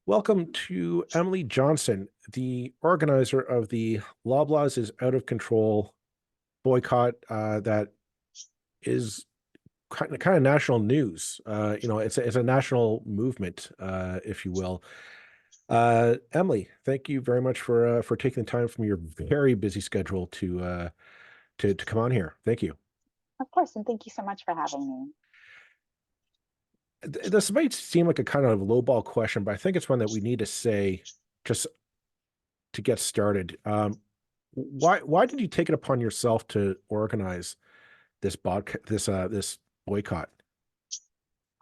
Welcome to Emily Johnson, the organizer of the Loblaws is Out of Control boycott that is kind of national news. It's a national movement, if you will. Emily, thank you very much for taking the time from your very busy schedule to come on here. Thank you. Of course, and thank you so much for having me. This might seem like a kind of lowball question, but I think it's one that we need to say just to get started. Why did you take it upon yourself to organize this boycott?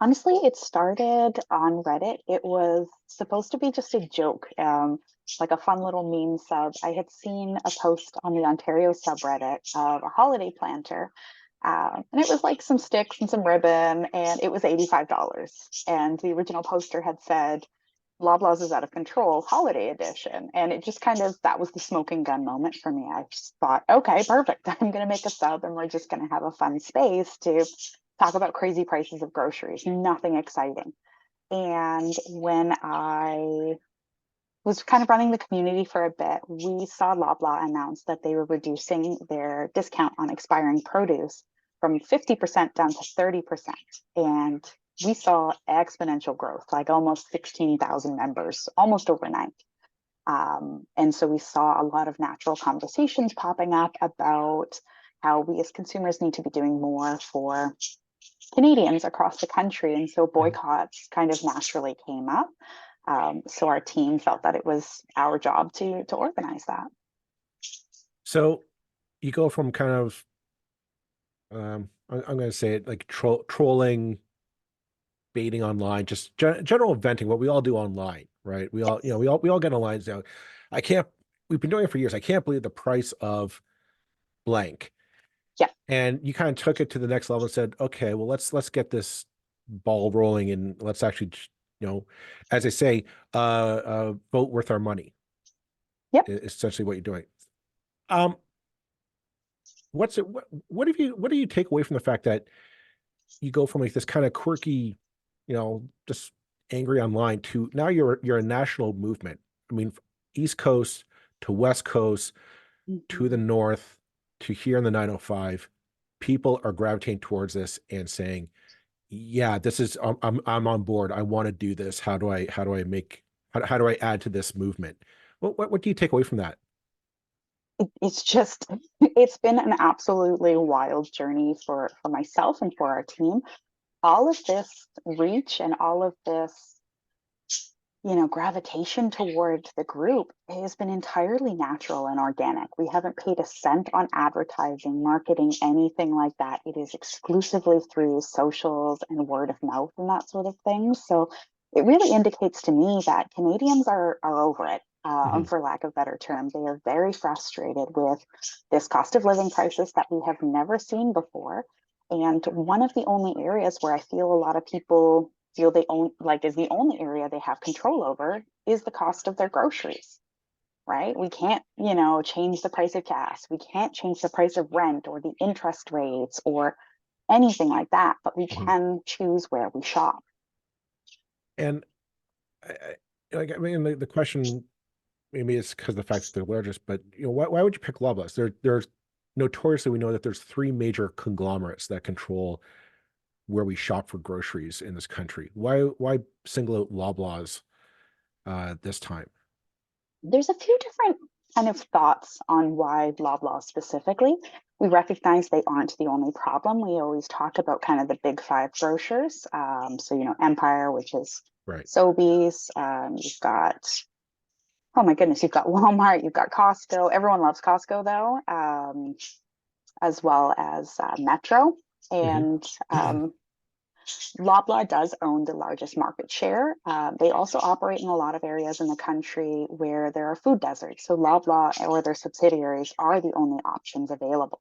Honestly, it started on Reddit. It was supposed to be just a joke, like a fun little meme sub. I had seen a post on the Ontario subreddit of a holiday planter, and it was like some sticks and some ribbon, and it was $85. And the original poster had said, Loblaws is out of control, holiday edition. And it just kind of, that was the smoking gun moment for me. I just thought, okay, perfect. I'm going to make a sub and we're just going to have a fun space to talk about crazy prices of groceries, nothing exciting. And when I was kind of running the community for a bit, we saw Loblaw announce that they were reducing their discount on expiring produce from 50% down to 30%. And we saw exponential growth, like almost 16,000 members, almost overnight. And so we saw a lot of natural conversations popping up about how we as consumers need to be doing more for Canadians across the country. And so Mhm. boycotts kind of naturally came up. So our team felt that it was our job to organize that. So you go from kind of I'm going to say it like trolling, baiting online, just general venting, what we all do online, right? We all, Yes. we all get online now. I can't. We've been doing it for years. I can't believe the price of blank. Yeah. And you kind of took it to the next level and said, okay, well, let's get this ball rolling and let's actually, as I say, vote worth our money Yep. is essentially what you're doing. Um, what's it? What do you take away from the fact that you go from like this kind of quirky, just angry online to now you're a national movement. I mean, East Coast to West Coast to the Mhm. North to here in the 905, people are gravitating towards this and saying, yeah, this is I'm on board. I want to do this. How do I add to this movement? What do you take away from that? It's just, it's been an absolutely wild journey for myself and for our team. All of this reach and all of this, gravitation toward the group has been entirely natural and organic. We haven't paid a cent on advertising, marketing, anything like that. It is exclusively through socials and word of mouth and that sort of thing. So it really indicates to me that Canadians are over it. Mhm. For lack of better term, they are very frustrated with this cost of living crisis that we have never seen before. And one of the only areas where I feel a lot of people feel they own, like, is the only area they have control over is the cost of their groceries, right? We can't, change the price of gas. We can't change the price of rent or the interest rates or anything like that, but we Mhm. can choose where we shop. And I mean, the question maybe it's because of the fact that they're largest, but why would you pick Loblaws? There's notoriously we know that there's three major conglomerates that control where we shop for groceries in this country. Why single out Loblaws this time? There's a few different kind of thoughts on why Loblaw specifically. We recognize they aren't the only problem. We always talk about kind of the big five grocers. So, Empire, which is Right. Sobeys. You've got, oh my goodness, you've got Walmart, you've got Costco. Everyone loves Costco though, as well as Metro. Hmm. And Loblaw does own the largest market share. They also operate in a lot of areas in the country where there are food deserts. So Loblaw or their subsidiaries are the only options available.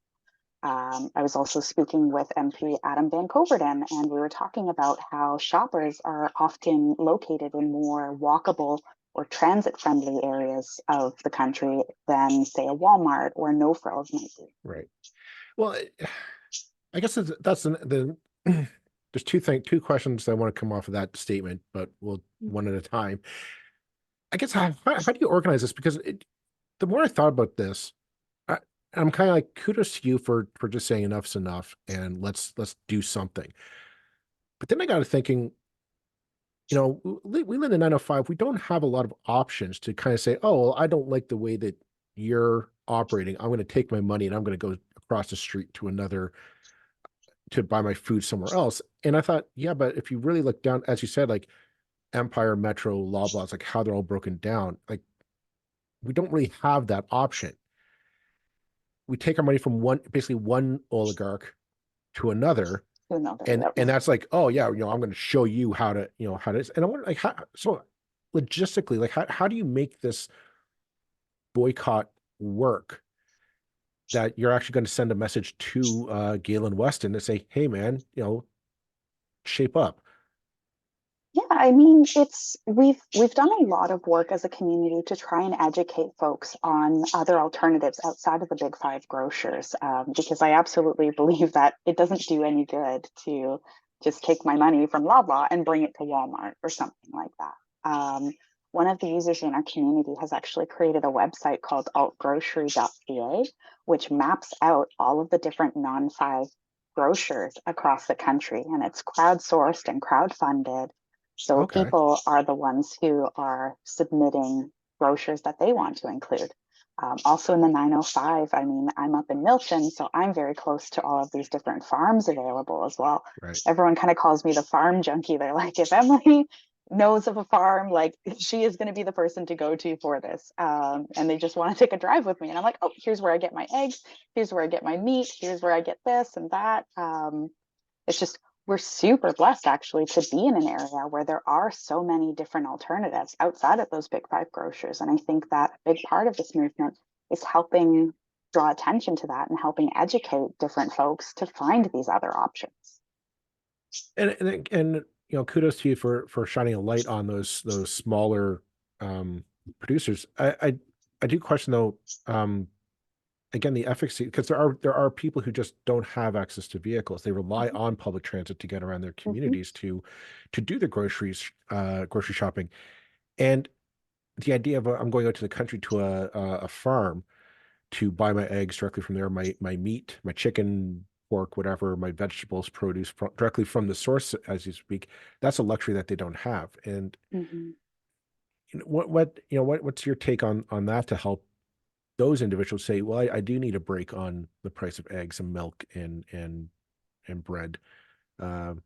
I was also speaking with MP Adam Van Coverden, and we were talking about how shoppers are often located in more walkable or transit friendly areas of the country than, say, a Walmart or No Frills might be. Right. Well, I guess that's there's two questions that I want to come off of that statement, but we'll one at a time. I guess how do you organize this? Because the more I thought about this, I, I'm kind of like, kudos to you for just saying enough's enough and let's do something. But then I got to thinking, we live in 905. We don't have a lot of options to kind of say, oh, well, I don't like the way that you're operating. I'm going to take my money and I'm going to go across the street to another to buy my food somewhere else. And I thought, yeah, but if you really look down, as you said, like Empire, Metro, Loblaws, like how they're all broken down, like we don't really have that option. We take our money from basically one oligarch to another, Another, and yep. that's like, oh yeah, I'm going to show you how to, how to. And I wonder, like, how so logistically, like how do you make this boycott work? That you're actually going to send a message to Galen Weston to say, hey man, shape up. Yeah, I mean, we've done a lot of work as a community to try and educate folks on other alternatives outside of the big five grocers, because I absolutely believe that it doesn't do any good to just take my money from Loblaw and bring it to Walmart or something like that. One of the users in our community has actually created a website called altgrocery.ca, which maps out all of the different non-five grocers across the country, and it's crowdsourced and crowdfunded, so Okay, people are the ones who are submitting brochures that they want to include. Also in the 905, I mean, I'm up in Milton, so I'm very close to all of these different farms available as well. right. Everyone kind of calls me the farm junkie. They're like, if Emily knows of a farm, like she is going to be the person to go to for this. And they just want to take a drive with me. And I'm like, oh, here's where I get my eggs. Here's where I get my meat. Here's where I get this and that. It's just we're super blessed actually to be in an area where there are so many different alternatives outside of those big five grocers. And I think that a big part of this movement is helping draw attention to that and helping educate different folks to find these other options. And kudos to you for shining a light on those smaller um producers. I do question though, again, the efficacy, because there are people who just don't have access to vehicles. They rely Mm-hmm. on public transit to get around their Mm-hmm. communities to do the grocery shopping. And the idea of I'm going out to the country to a farm to buy my eggs directly from there, my meat, my chicken, pork, whatever, my vegetables, produce directly from the source, as you speak. That's a luxury that they don't have. And Mm-hmm. what's your take on that to help those individuals say, well, I do need a break on the price of eggs and milk and bread. Um,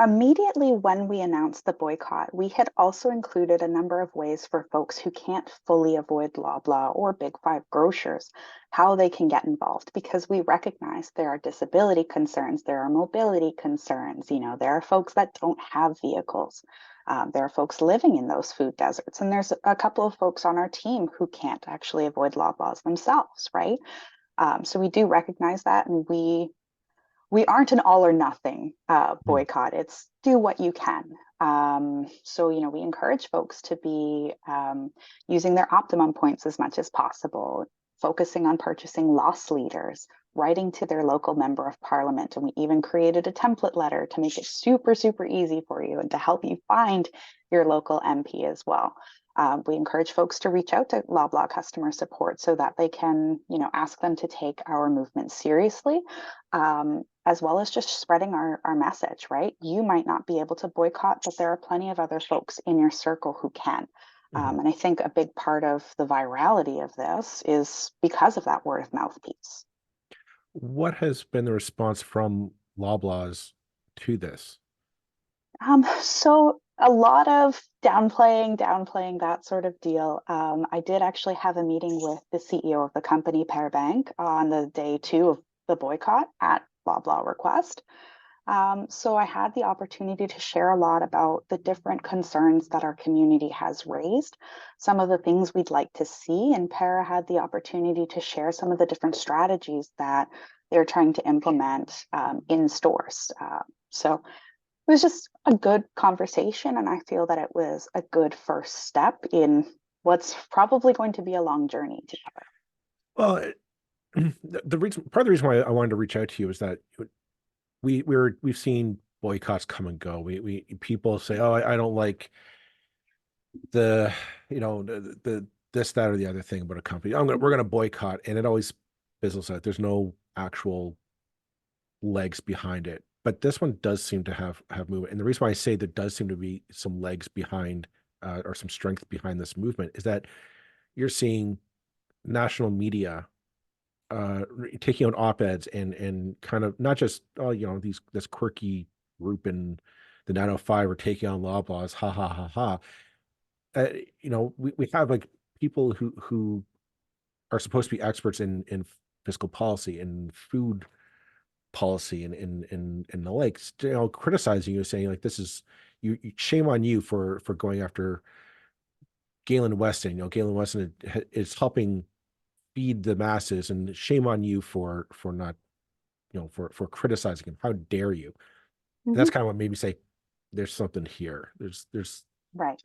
Immediately when we announced the boycott, we had also included a number of ways for folks who can't fully avoid Loblaw or Big Five grocers, how they can get involved, because we recognize there are disability concerns, there are mobility concerns, there are folks that don't have vehicles. There are folks living in those food deserts, and there's a couple of folks on our team who can't actually avoid Loblaws themselves, right? So we do recognize that, and we aren't an all or nothing hmm, boycott. It's do what you can. So, we encourage folks to be using their optimum points as much as possible, focusing on purchasing loss leaders, writing to their local member of parliament. And we even created a template letter to make it super, super easy for you and to help you find your local MP as well. We encourage folks to reach out to Loblaw customer support so that they can, ask them to take our movement seriously, as well as just spreading our message, right? You might not be able to boycott, but there are plenty of other folks in your circle who can. mhm. And I think a big part of the virality of this is because of that word of mouth piece. What has been the response from Loblaws to this? So a lot of downplaying that sort of deal. I did actually have a meeting with the CEO of the company, Pear Bank, on the day two of the boycott at Loblaw request. So I had the opportunity to share a lot about the different concerns that our community has raised, some of the things we'd like to see, and Para had the opportunity to share some of the different strategies that they're trying to implement in stores. So it was just a good conversation, and I feel that it was a good first step in what's probably going to be a long journey together. Well, the reason, part of the reason why I wanted to reach out to you is that we've seen boycotts come and go. We people say, oh, I don't like the this, that, or the other thing about a company. We're gonna boycott, and it always fizzles out. There's no actual legs behind it. But this one does seem to have movement. And the reason why I say there does seem to be some legs behind or some strength behind this movement is that you're seeing national media taking out op-eds and kind of not just this quirky group in the 905 are taking on Loblaws, ha ha ha ha. We have like people who are supposed to be experts in fiscal policy and food policy and the like, criticizing you, saying like this is shame on you for going after Galen Weston. Galen Weston is helping feed the masses, and shame on you for not for criticizing him. How dare you? And Hmm. that's kind of what made me say there's something here. Right.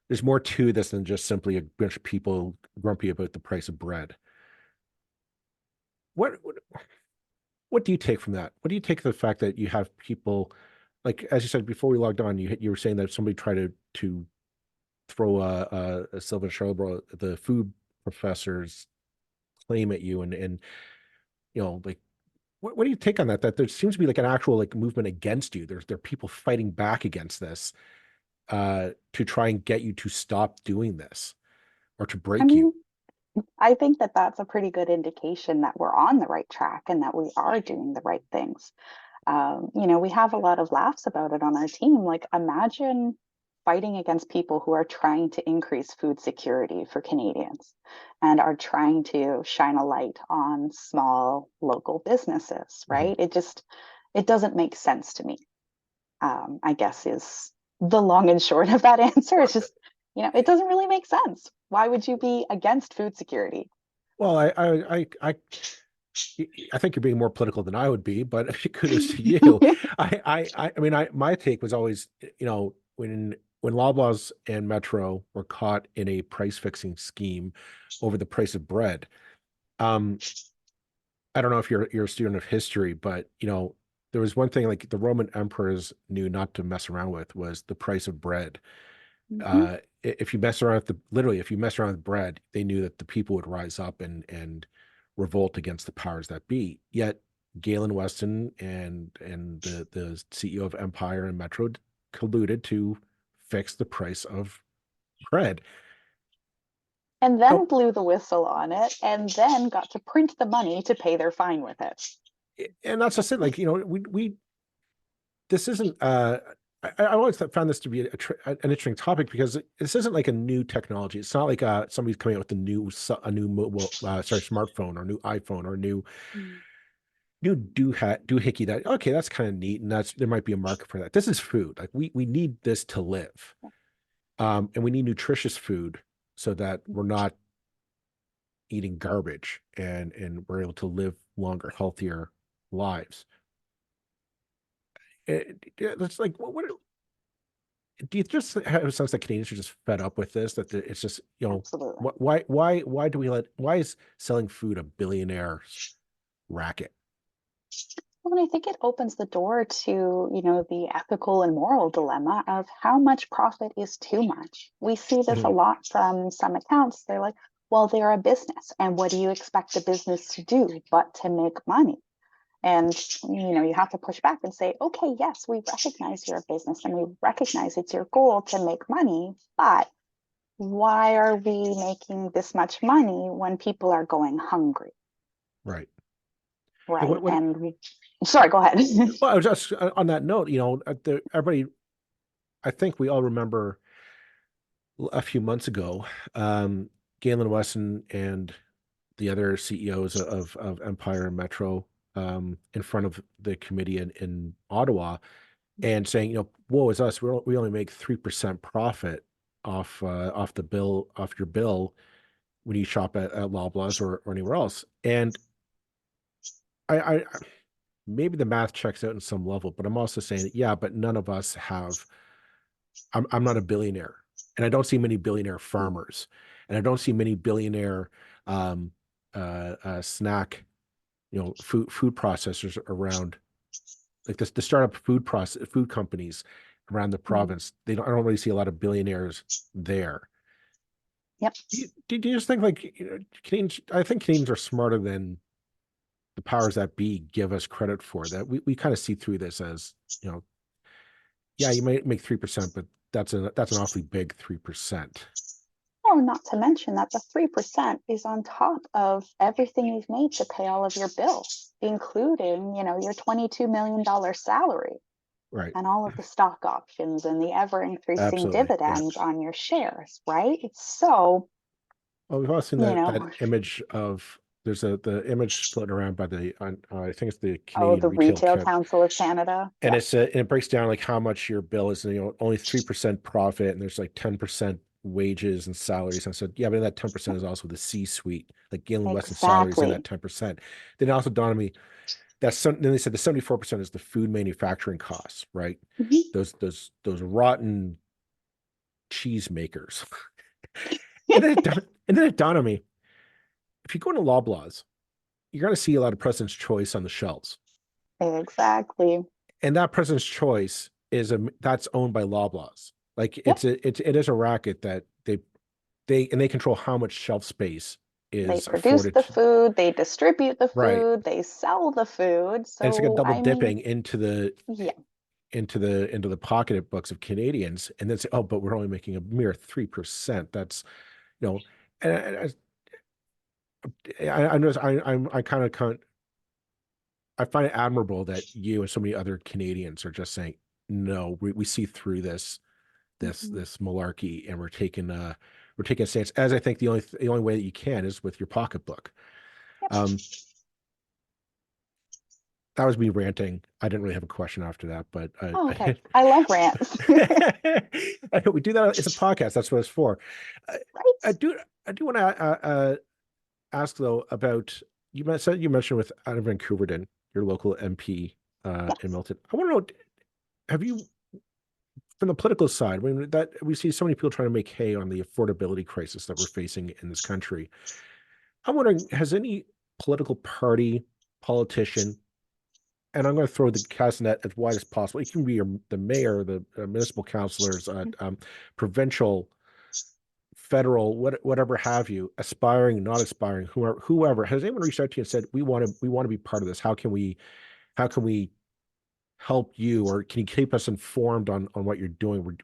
There's more to this than just simply a bunch of people grumpy about the price of bread. What what do you take from that? What do you take from the fact that you have people, like as you said before we logged on, you were saying that somebody tried to throw a Sylvan Charleborough, the food professors claim at you, and like what do you take on that? That there seems to be like an actual like movement against you. There are people fighting back against this to try and get you to stop doing this or to I break you. mean, I think that that's a pretty good indication that we're on the right track and that we are doing the right things. We have a lot of laughs about it on our team. Like, imagine fighting against people who are trying to increase food security for Canadians and are trying to shine a light on small local businesses, Mhm. right? It doesn't make sense to me. I guess is the long and short of that answer. It's just, it doesn't really make sense. Why would you be against food security? Well, I think you're being more political than I would be, but kudos to you. I mean, my take was always, when Loblaws and Metro were caught in a price fixing scheme over the price of bread. Um, I don't know if you're a student of history, but there was one thing like the Roman emperors knew not to mess around with was the price of bread. Mhm. If you mess around with literally, if you mess around with bread, they knew that the people would rise up and revolt against the powers that be. Yet Galen Weston and the CEO of Empire and Metro colluded to fix the price of bread. And then Oh, blew the whistle on it and then got to print the money to pay their fine with it. and that's just it. Like, we this isn't I always found this to be an interesting topic because this isn't like a new technology. It's not like somebody's coming out with a new mobile smartphone or new iPhone or Mm. new doohickey that okay, that's kind of neat, and that's there might be a market for that. This is food. Like we need this to live. And we need nutritious food so that we're not eating garbage and we're able to live longer, healthier lives. It's like what do you just have a sense that Canadians are just fed up with this? That it's just, Absolutely. why do why is selling food a billionaire racket? Well, and I think it opens the door to, the ethical and moral dilemma of how much profit is too much. We see this a Mhm. lot from some accounts. They're like, well, they're a business, and what do you expect a business to do but to make money? And, you have to push back and say, okay, yes, we recognize you're a business and we recognize it's your goal to make money, but why are we making this much money when people are going hungry? Right. Like Right. Sorry, go ahead. well, I was just on that note, everybody, I think we all remember a few months ago, Galen Weston and the other CEOs of Empire and Metro in front of the committee in Ottawa and saying, woe is us. We only make 3% profit off the bill, off your bill when you shop at Loblaws or anywhere else. And I maybe the math checks out in some level, but I'm also saying, yeah, but none of us have. I'm not a billionaire, and I don't see many billionaire farmers, and I don't see many billionaire um, snack, food processors around, like the startup food companies. around the Mhm. province. I don't really see a lot of billionaires there. Yep. Do you just think like Canadians? I think Canadians are smarter than the powers that be give us credit for. That we kind of see through this as, yeah, you might make 3%, but that's an awfully big 3%. Well, not to mention that the 3% is on top of everything you've made to pay all of your bills, including, your $22 million salary Right. and all of the stock options and the ever increasing Absolutely. Yeah. dividends on your shares, right? So, Well, we've all seen you that know, image of there's the image floating around by I think it's the oh, Canadian the Retail Retail Count, Council of Canada. and Yeah, and it breaks down like how much your bill is, and only 3% profit, and there's like 10% wages and salaries. And I said, yeah, but that 10% is also the C-suite, like Galen Weston's salary is in that exactly. 10%. Then it also dawned on me then they said the 74% is the food manufacturing costs, right? Mhm. Those rotten cheese makers. And then it dawned on me, if you go into Loblaws, you're going to see a lot of President's Choice on the shelves. Exactly. And that President's Choice that's owned by Loblaws. Like Yep. it is a racket that they control how much shelf space They is produce afforded the to, food, they distribute the right. food, they sell the food. And it's like a So, double I mean, dipping yeah, into the pocketbooks of Canadians, and then say, oh, but we're only making a mere 3%. That's, and I'm just I kind of I find it admirable that you and so many other Canadians are just saying, no, we see through mhm, this malarkey, and we're taking a stance. As I think the only way that you can is with your pocketbook. yep. Um, that was me ranting. I didn't really have a question after that, but Oh, okay. I love rants. I we do that. It's a podcast. That's what it's for. I, I Right? do I do want to ask though about you mentioned with Anna Van Couverden, your local MP in Yes. Milton. I want to know, have you, from the political side, when that we see so many people trying to make hay on the affordability crisis that we're facing in this country, I'm wondering, has any political party, politician, and I'm going to throw the cast net as wide as possible. It can be the mayor, the municipal councilors, provincial, federal, whatever have you, aspiring, not aspiring, whoever. Has anyone reached out to you and said, we want to be part of this? How can we help you, or can you keep us informed on what you're doing?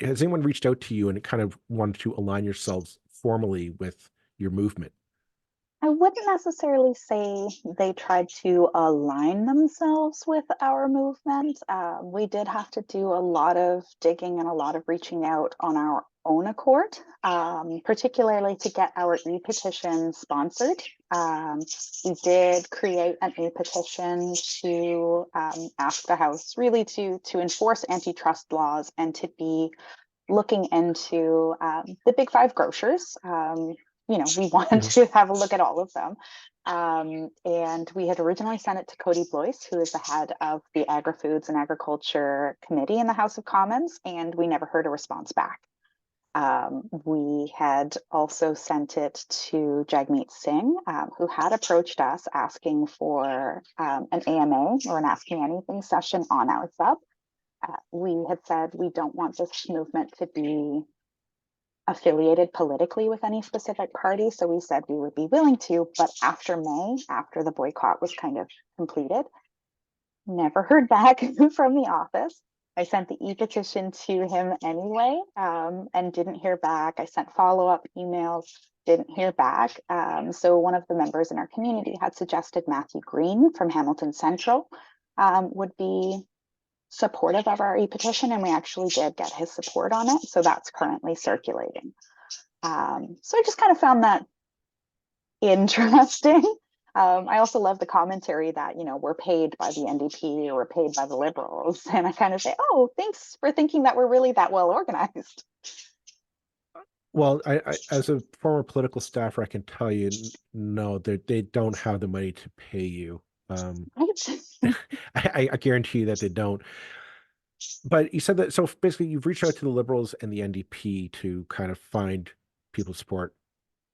Has anyone reached out to you and kind of wanted to align yourselves formally with your movement? I wouldn't necessarily say they tried to align themselves with our movement. We did have to do a lot of digging and a lot of reaching out on our own accord, particularly to get our e-petition sponsored. We did create an e-petition to ask the House really to enforce antitrust laws and to be looking into the big five grocers. We wanted Mhm. to have a look at all of them. And we had originally sent it to Cody Blois, who is the head of the Agri Foods and Agriculture Committee in the House of Commons, and we never heard a response back. We had also sent it to Jagmeet Singh, who had approached us asking for an AMA or an Ask Me Anything session on our sub. We had said we don't want this movement to be affiliated politically with any specific party. So we said we would be willing to, but after May, after the boycott was kind of completed, never heard back from the office. I sent the e-petition to him anyway, and didn't hear back. I sent follow-up emails, didn't hear back. So one of the members in our community had suggested Matthew Green from Hamilton Central would be supportive of our e-petition, and we actually did get his support on it. So that's currently circulating. So I just kind of found that interesting. I also love the commentary that, we're paid by the NDP or we're paid by the Liberals. And I kind of say, oh, thanks for thinking that we're really that well organized. Well, as a former political staffer, I can tell you, no, they don't have the money to pay you. Right? I guarantee you that they don't. But you said that, so basically you've reached out to the Liberals and the NDP to kind of find people's support,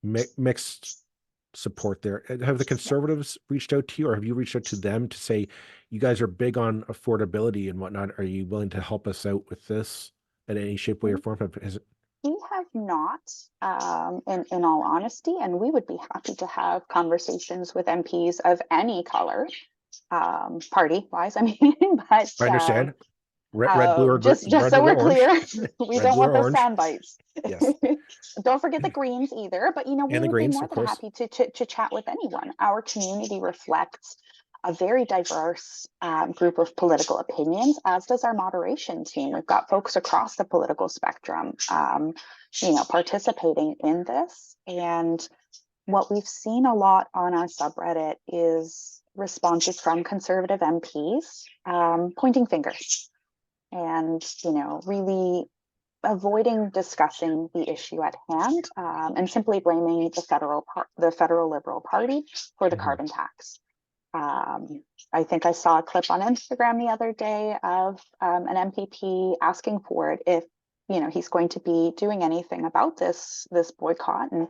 mixed. support there. Have the Conservatives reached out to you, or have you reached out to them to say, you guys are big on affordability and whatnot? Are you willing to help us out with this in any shape, way, or form? We have not, in all honesty, and we would be happy to have conversations with MPs of any color, party-wise, I mean, but I understand. Red, blue, or just red, so blue, or we're orange. clear, we Red, don't blue, want or those orange. sound bites. Yes, Don't forget the Greens either, but we and the would be Greens, more of than course. happy to chat with anyone. Our community reflects a very diverse group of political opinions, as does our moderation team. We've got folks across the political spectrum, participating in this. And what we've seen a lot on our subreddit is responses from Conservative MPs pointing fingers and, really avoiding discussing the issue at hand, and simply blaming the federal Liberal Party for the Mhm. carbon tax. I think I saw a clip on Instagram the other day of an MPP asking for it if he's going to be doing anything about this boycott and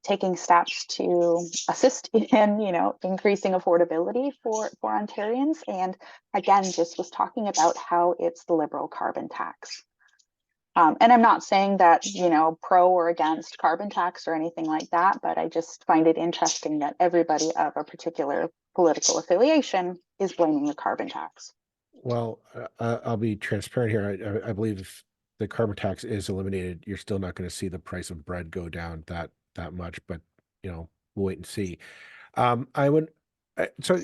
taking steps to assist in increasing affordability for Ontarians. And again, just was talking about how it's the Liberal carbon tax. And I'm not saying that, pro or against carbon tax or anything like that, but I just find it interesting that everybody of a particular political affiliation is blaming the carbon tax. Well, I'll be transparent here. I believe if the carbon tax is eliminated, you're still not going to see the price of bread go down that much. But we'll wait and see. I would. So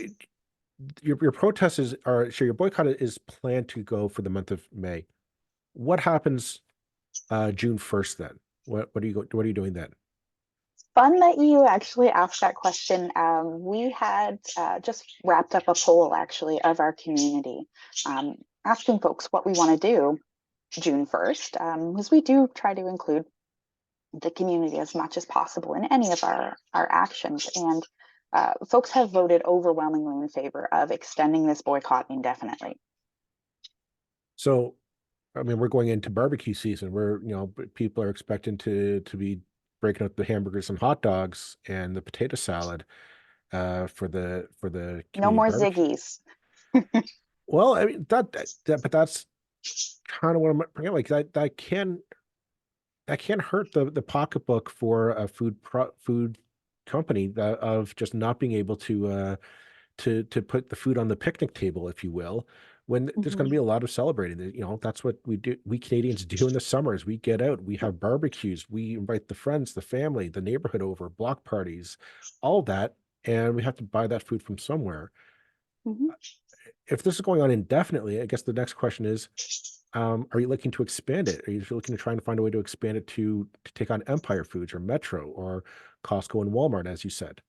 your protests are sure your boycott is planned to go for the month of May. What happens June 1st then? What are you doing then? Fun that you actually asked that question. We had just wrapped up a poll actually of our community, asking folks what we want to do June 1st, because we do try to include the community as much as possible in any of our actions. And folks have voted overwhelmingly in favor of extending this boycott indefinitely. So, I mean, we're going into barbecue season where, people are expecting to be breaking up the hamburgers and hot dogs and the potato salad for the No community more barbecue. Ziggies. Well, I mean but that's kind of what I'm bringing up. Like that can hurt the pocketbook for a food company of just not being able to put the food on the picnic table, if you will, when there's going to be Mhm. a lot of celebrating. That's what we Canadians do in the summers. We get out, we have barbecues, we invite the friends, the family, the neighborhood over, block parties, all that, and we have to buy that food from somewhere. Mhm. If this is going on indefinitely, I guess the next question is, are you looking to expand it? Are you looking to try and find a way to expand it to take on Empire Foods or Metro or Costco and Walmart, as you said?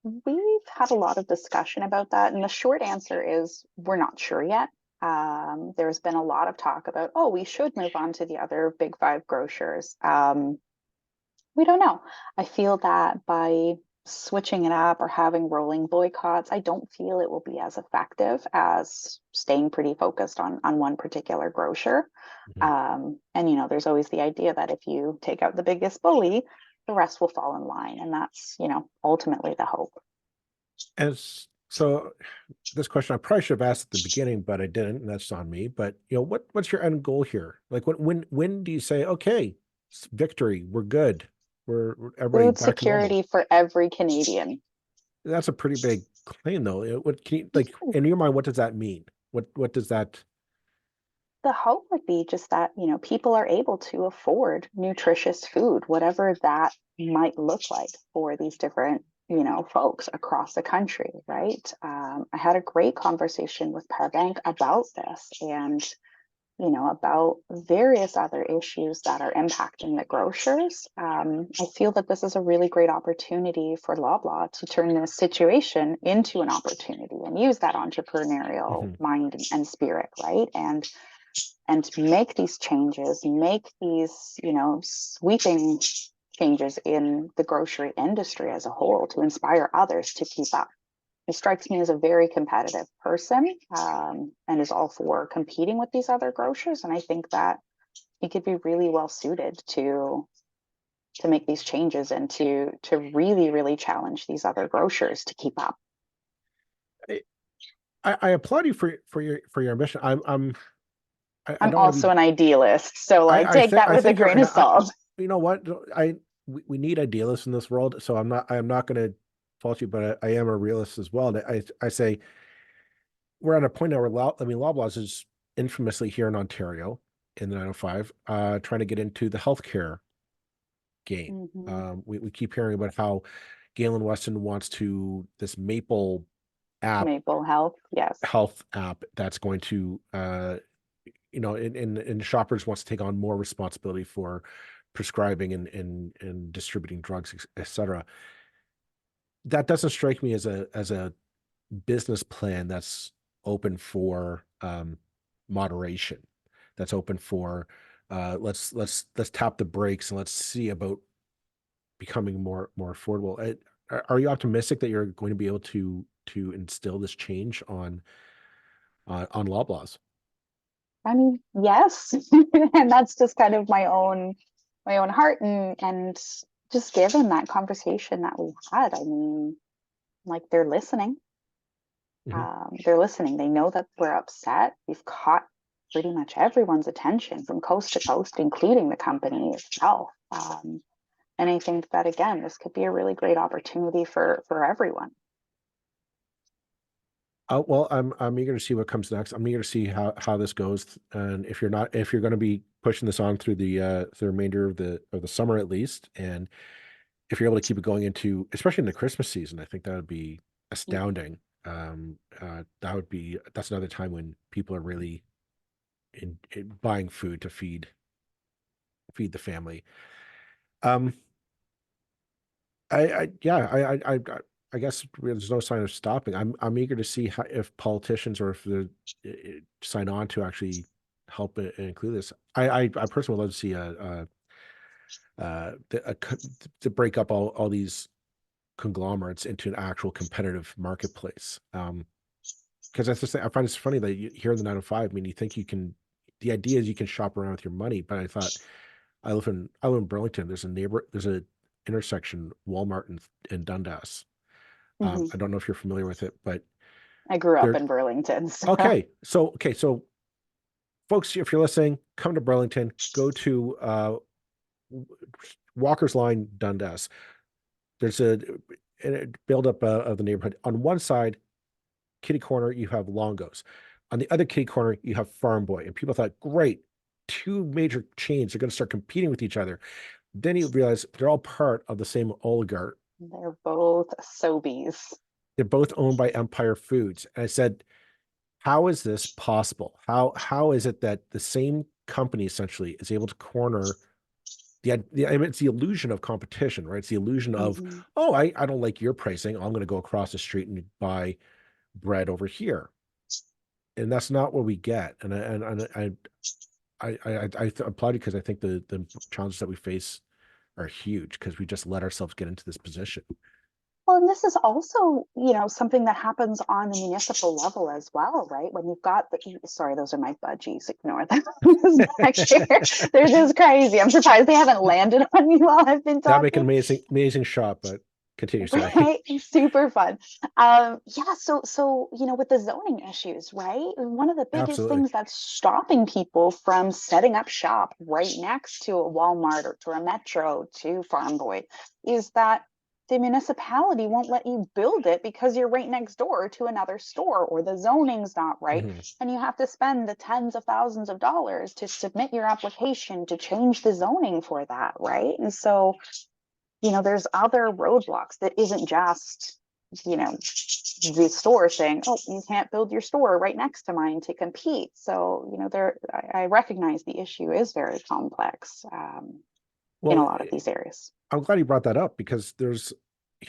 We've had a lot of discussion about that, and the short answer is we're not sure yet. There's been a lot of talk about, oh, we should move on to the other big five grocers. We don't know. I feel that by switching it up or having rolling boycotts, I don't feel it will be as effective as staying pretty focused on one particular grocer. Mhm. And there's always the idea that if you take out the biggest bully, the rest will fall in line, and that's ultimately the hope. So this question I probably should have asked at the beginning, but I didn't, and that's on me. But what's your end goal here? Like when do you say, okay, it's victory, we're good, we're everybody Food back to normal? security for every Canadian. That's a pretty big claim, though. What can you like in your mind? What does that mean? What does that? The hope would be just that people are able to afford nutritious food, whatever that might look like for these different folks across the country, right? I had a great conversation with Parbank about this, and about various other issues that are impacting the grocers. I feel that this is a really great opportunity for Loblaw to turn this situation into an opportunity and use that entrepreneurial Mhm. mind and spirit, right? And to make these changes, make these, sweeping changes in the grocery industry as a whole to inspire others to keep up. He strikes me as a very competitive person, and is all for competing with these other grocers. And I think that he could be really well suited to to make these changes and to really, really challenge these other grocers to keep up. I applaud you for your ambition. I I'm don't want to also be. an idealist, so like take that I with a think you're, grain and of salt. you know what? We need idealists in this world. So I'm not going to fault you, but I am a realist as well. And I say we're at a point now where Loblaws is infamously here in Ontario in the 905, trying to get into the healthcare game. Hmm. We keep hearing about how Galen Weston wants to this Maple app Maple Health, yes. health app that's going to and shoppers wants to take on more responsibility for prescribing and distributing drugs, etc. That doesn't strike me as a business plan that's open for moderation, that's open for let's tap the brakes and let's see about becoming more affordable. Are you optimistic that you're going to be able to instill this change on Loblaws? I mean, yes. And that's just kind of my own heart and just given that conversation that we had, I mean, like they're listening. Mhm. They're listening. They know that we're upset. We've caught pretty much everyone's attention from coast to coast, including the company itself. And I think that again, this could be a really great opportunity for everyone. Well, I'm eager to see what comes next. I'm eager to see how this goes, and if you're going to be pushing this on through the remainder of the summer at least, and if you're able to keep it going into especially in the Christmas season, I think that would be astounding. That's another time when people are really in buying food to feed the family. Um, I guess there's no sign of stopping. I'm eager to see if politicians or if they sign on to actually help include this. I personally would love to see to break up all these conglomerates into an actual competitive marketplace. Because that's just I find it's funny that here in the 905, I mean, you think you can. The idea is you can shop around with your money, but I thought I live in Burlington. There's a intersection Walmart and Dundas. Mhm. I don't know if you're familiar with it, but I grew up there. in Burlington, so Okay, so folks, if you're listening, come to Burlington. Go to Walker's Line, Dundas. There's a buildup of the neighborhood. On one side, kitty corner, you have Longos. On the other kitty corner, you have Farm Boy. And people thought, great, two major chains are going to start competing with each other. Then you realize they're all part of the same oligarch. they're both Sobeys. They're both owned by Empire Foods. And I said, how is this possible? How is it that the same company essentially is able to corner I mean, it's the illusion of competition, right? It's the illusion of, Hmm. oh, I don't like your pricing. I'm going to go across the street and buy bread over here. And that's not what we get. And I applaud you because I think the challenges that we face are huge because we just let ourselves get into this position. Well, and this is also, something that happens on the municipal level as well, right? When you've got sorry, those are my budgies. Ignore them. Back here. They're just crazy. I'm surprised they haven't landed on me while I've been That make an talking. amazing shot, but continue. Sorry. Right, super fun. Yeah, so with the zoning issues, right? One of the biggest Absolutely. things that's stopping people from setting up shop right next to a Walmart or to a Metro to Farm Boy is that the municipality won't let you build it because you're right next door to another store or the zoning's not right. Mhm. And you have to spend the tens of thousands of dollars to submit your application to change the zoning for that, right? And so there's other roadblocks that isn't just, the store saying, oh, you can't build your store right next to mine to compete. So, I recognize the issue is very complex in a Well, lot of these areas. I'm glad you brought that up because there's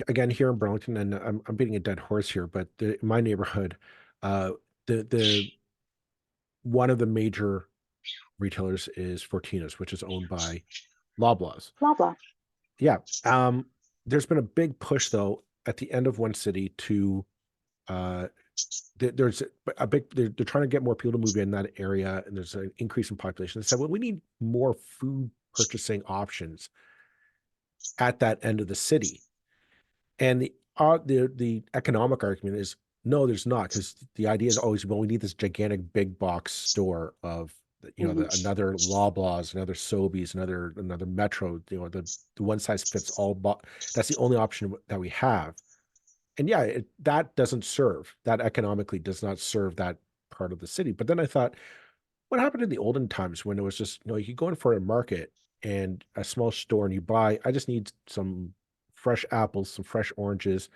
again here in Burlington, and I'm beating a dead horse here, but my neighborhood, uh, the one of the major retailers is Fortina's, which is owned by Loblaws. Blah, blah. Yeah. There's been a big push though at the end of one city to uh there's a big they're trying to get more people to move in that area, and there's an increase in population. They said, well, we need more food purchasing options at that end of the city. And the economic argument is no, there's not, because the idea is always, well, we need this gigantic big box store of another Loblaws, another Sobeys, another Metro, the one size fits all. But that's the only option that we have. And yeah, that doesn't serve, that economically does not serve that part of the city. But then I thought, what happened in the olden times when it was just, you could go in for a market and a small store and you buy, I just need some fresh apples, some fresh oranges,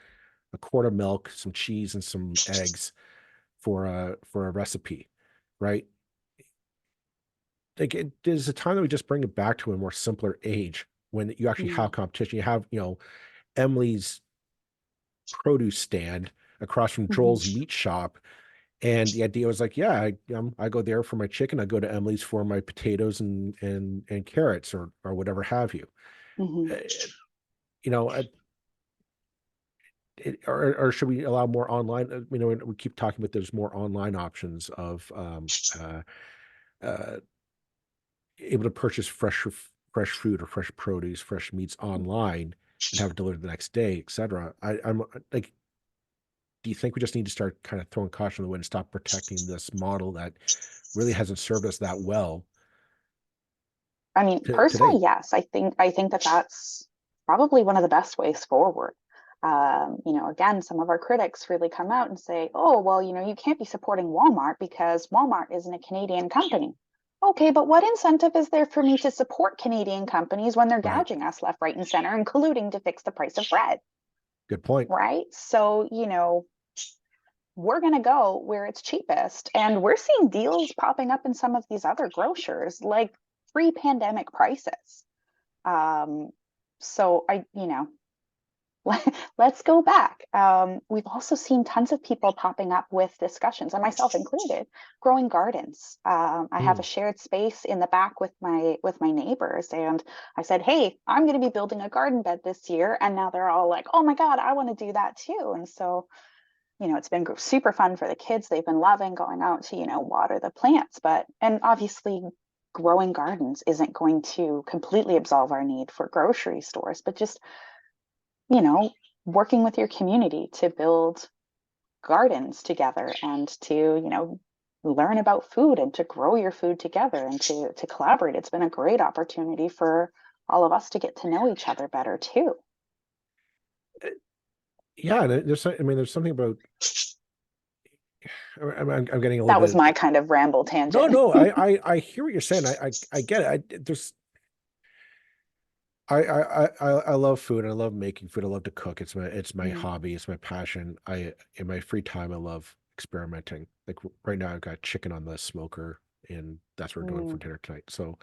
a quart of milk, some cheese, and some eggs for a recipe, right? Like there's a time that we just bring it back to a more simpler age when you actually have Mm, competition. You have, Emily's produce stand across from mhm, Joel's meat shop. And the idea was like, yeah, I go there for my chicken. I go to Emily's for my potatoes and carrots or whatever have you. mhm. Uh, you know, uh, or should we allow more online? We keep talking about there's more online options of uh, able to purchase fresh food or fresh produce, fresh meats online and have it delivered the next day, etc. I'm like, do you think we just need to start kind of throwing caution on the wind and stop protecting this model that really hasn't served us that well I mean, to personally, date? yes, I think that that's probably one of the best ways forward. Again, some of our critics really come out and say, "Oh, well, you can't be supporting Walmart because Walmart isn't a Canadian company." Okay, but what incentive is there for me to support Canadian companies when they're Right. gouging us left, right, and center and colluding to fix the price of bread, Good point. right? So, we're going to go where it's cheapest. And we're seeing deals popping up in some of these other grocers, like pre-pandemic prices. Um, so let's go back. We've also seen tons of people popping up with discussions, and myself included, growing gardens. I have a Mm. shared space in the back with my neighbors, and I said, "Hey, I'm going to be building a garden bed this year." And now they're all like, "Oh my God, I want to do that too!" And so it's been super fun for the kids. They've been loving going out to, water the plants. And obviously, growing gardens isn't going to completely absolve our need for grocery stores, but just, you know, working with your community to build gardens together and to, learn about food and to grow your food together and to collaborate. It's been a great opportunity for all of us to get to know each other better too. Yeah, and there's something about. I'm getting a little That was bit. my kind of ramble No, tangent. no, I hear what you're saying. I get it. I love food. I love making food. I love to cook. It's my Mm, hobby. It's my passion. In my free time, I love experimenting. Like right now, I've got chicken on the smoker, and that's what we're doing for mm. dinner tonight. So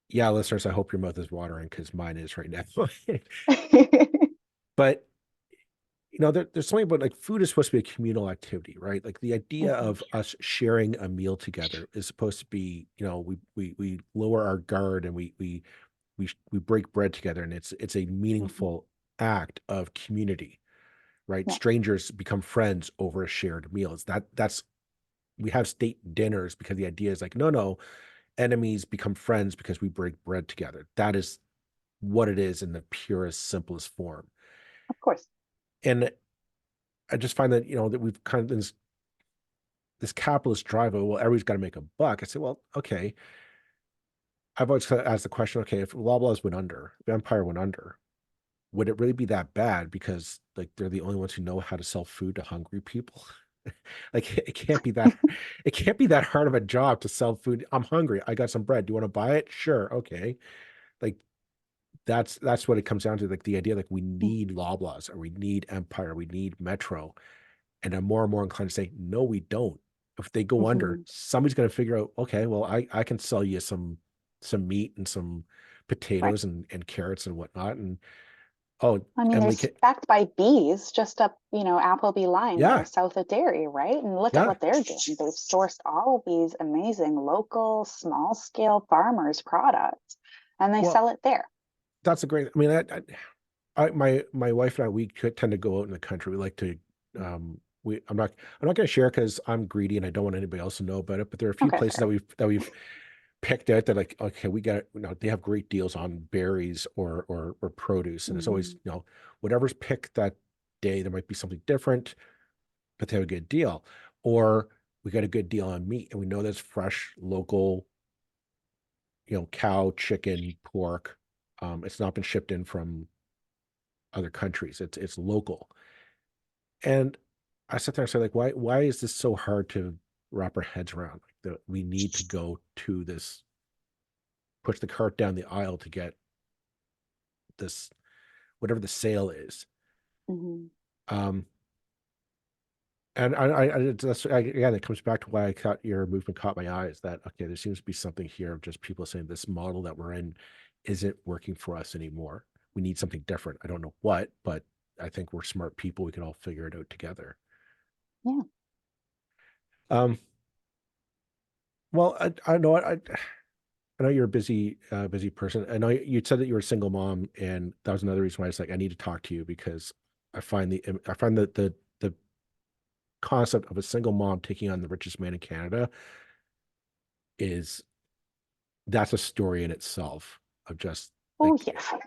yeah, listeners, I hope your mouth is watering because mine is right now. But there's something about, like, food is supposed to be a communal activity, right? Like the idea Mhm, of us sharing a meal together is supposed to be, we lower our guard and we break bread together, and it's a mhm. meaningful act of community, right? Yeah, Strangers become friends over a shared meal. That's we have state dinners because the idea is like, no, enemies become friends because we break bread together. That is what it is in the purest, simplest form. of course. And I just find that, that we've kind of been this capitalist drive of, well, everybody's got to make a buck. I say, well, okay. I've always asked the question, okay, if Loblaws went under, if Empire went under, would it really be that bad because, like, they're the only ones who know how to sell food to hungry people? Like it can't be that hard of a job to sell food. I'm hungry. I got some bread. Do you want to buy it? Sure. Okay. Like that's what it comes down to. Like the idea, like we Mm, need Loblaws or we need Empire, we need Metro. And I'm more and more inclined to say, no, we don't. If they go under, mhm. somebody's going to figure out, okay, well, I can sell you some meat and some Right. potatoes and carrots and whatnot. And oh, I mean, Emily, there's backed by bees just up, Appleby line there, yeah, south of Dairy, right? And look at yeah. what they're doing. They've sourced all of these amazing local, small scale farmers' products and they Well, sell it there. that's a great. I mean, my wife and I, we tend to go out in the country. We like to. I'm not going to share because I'm greedy and I don't want anybody else to know about it. But there are a few Okay, places fair. that we've picked out that like, okay, we got, they have great deals on berries or produce. And it's always, Mhm. whatever's picked that day, there might be something different, but they have a good deal. Or we got a good deal on meat and we know that's fresh, local, cow, chicken, pork. It's not been shipped in from other countries. It's local. And I sat there and said, like, why is this so hard to wrap our heads around? Like that we need to go to this, push the cart down the aisle to get this, whatever the sale is. Mhm. Um, and again, it comes back to why I thought your movement caught my eye is that, okay, there seems to be something here of just people saying this model that we're in isn't working for us anymore. We need something different. I don't know what, but I think we're smart people. We can all figure it out together. Yeah. Um, well, I know I know you're a busy person. I know you said that you were a single mom, and that was another reason why I was like, I need to talk to you because I find that the concept of a single mom taking on the richest man in Canada is that's a story in itself of just Oh, like,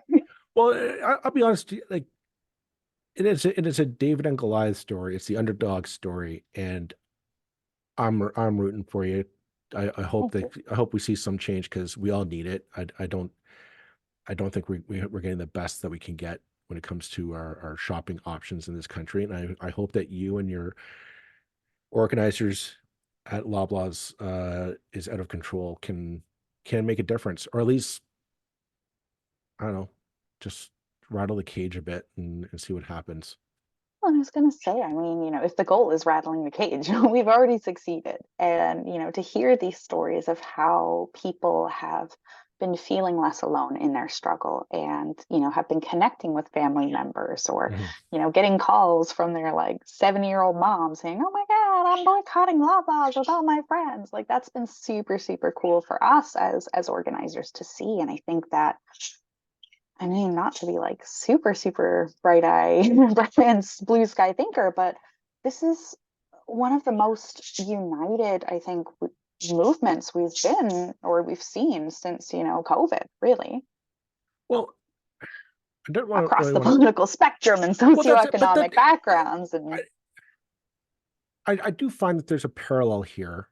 yeah. well, I'll be honest, like it is a David and Goliath story. It's the underdog story, and I'm rooting for you. I hope Thank that you. I hope we see some change because we all need it. I don't think we're getting the best that we can get when it comes to our shopping options in this country. And I hope that you and your organizers at Loblaws is out of control can make a difference, or at least, I don't know, just rattle the cage a bit and see what happens. Well, I was going to say, I mean, if the goal is rattling the cage, we've already succeeded. And, to hear these stories of how people have been feeling less alone in their struggle and, have been connecting with family members or, Mhm. getting calls from their like 7-year-old mom saying, oh my God, I'm boycotting Loblaws with all my friends. Like that's been super, super cool for us as organizers to see. And I think that I mean, not to be like super, super bright eye, bright and blue sky thinker, but this is one of the most united, I think, movements we've seen since, COVID, really, Well, I don't want to across really the want to. political spectrum and Well, that's it. But then socioeconomic backgrounds. And I do find that there's a parallel here.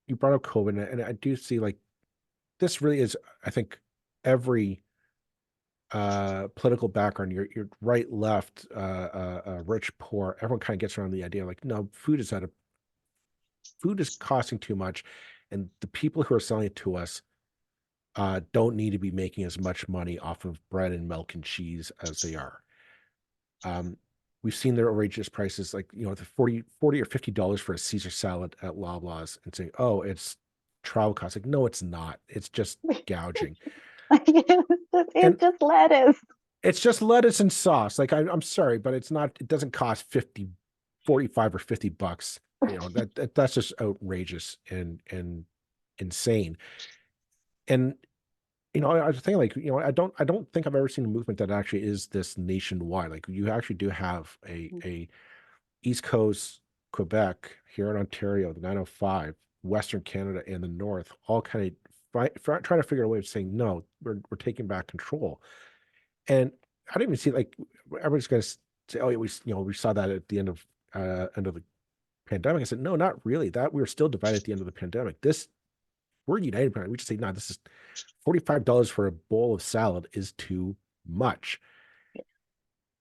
You brought up COVID, and I do see like this really is, I think, every political background, your right, left, rich, poor, everyone kind of gets around the idea like, no, food is costing too much, and the people who are selling it to us don't need to be making as much money off of bread and milk and cheese as they are. Um, we've seen their outrageous prices, like the 40 or $50 for a Caesar salad at Loblaws, and saying, oh, it's travel costs. Like, no, it's not. It's just gouging. it's And just lettuce. it's just lettuce and sauce. Like I'm sorry, but it's not, it doesn't cost 50, 45 or $50. That's just outrageous and insane. And I was thinking like, I don't think I've ever seen a movement that actually is this nationwide. Like you actually do have a East Coast, Quebec, here in Ontario, the 905, Western Canada, and the North, all kind of trying to figure out a way of saying no, we're taking back control. And I didn't even see like everybody's going to say, oh, yeah, we saw that at the end of the pandemic. I said, no, not really. That we were still divided at the end of the pandemic. This we're united. We just say, no, this is $45 for a bowl of salad is too much.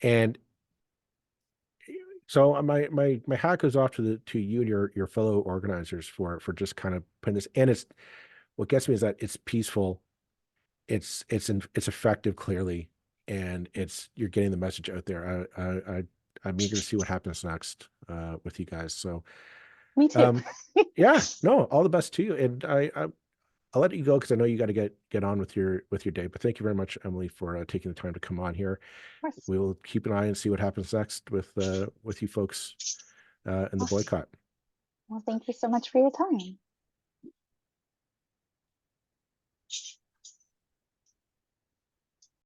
And so my hat goes off to you and your fellow organizers for just kind of putting this. And it's what gets me is that it's peaceful, it's effective clearly, and it's you're getting the message out there. I'm eager to see what happens next with you guys. So Me too. um, yeah, no, all the best to you. And I'll let you go because I know you got to get on with your day. But thank you very much, Emily, for taking the time to come on here. Of course. We will keep an eye and see what happens next with you folks in the Awesome. boycott. Well, thank you so much for your time.